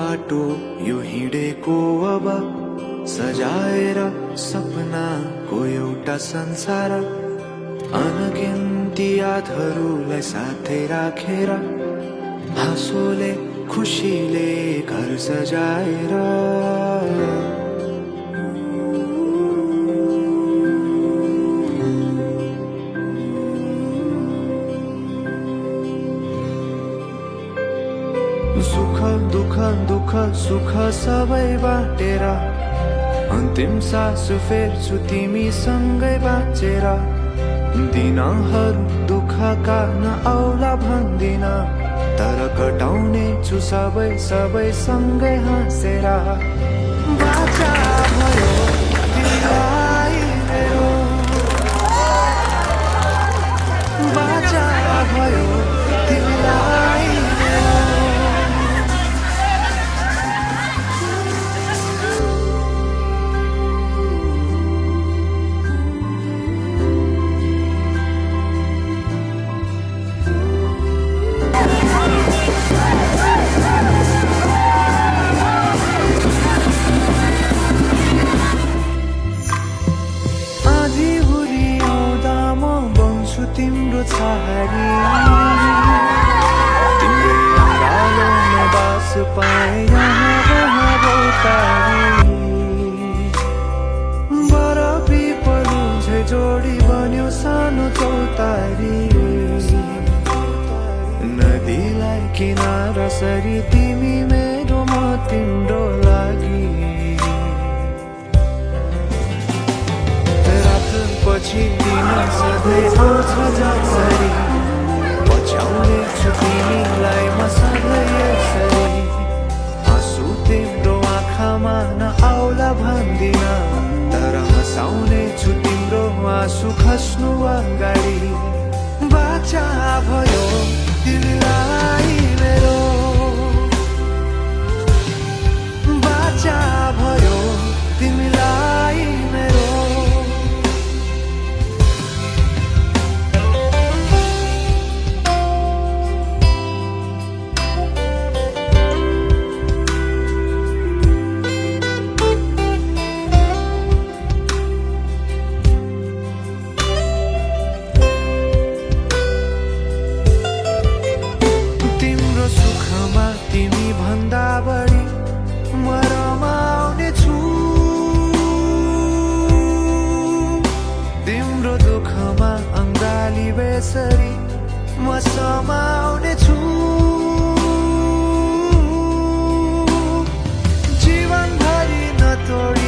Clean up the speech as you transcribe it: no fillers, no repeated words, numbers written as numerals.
बाटो यो हिँडेको अब सजाएर सपनाको एउटा संसार अनगिन्ती यादहरूलाई साथै राखेर हाँसोले खुसीले घर सजाएर सुख दुख दुख सुख सबै बाटेर अन्तिम सास फेर्छु तिमीसँगै बाँचेर दिनहरू दुःखका नआउला भन्दिन तर कटाउने छु सबै सबै सँगै हाँसेर बाचा भयो तिमीलाई मेरो बाचा भयो तिमीलाई तिम्रो छहारी तिम्रै अँगालोमा बास पाए यहाँ बरफी पलु झै जोडी बन्यो सानो चौतारी नदीलाई किनारा सरी तिमी मेरो म तिम्रो लागि पछि दिन सधैँ आउँछ जसरी पछ्याउने छु तिमीलाई म सधैँ यसरी आँसु तिम्रो आँखामा नआउला भन्दिन तर हँसाउने छु तिम्रो आँसु खस्नु अगाडि बाचा भयो तिमीलाई मेरो बाचा भयो तिमीलाई मेरो बढी म रमाउने छु तिम्रो दुःखमा अङ्गाली बेसरी म समाउने छु जीवनभरि नतोडी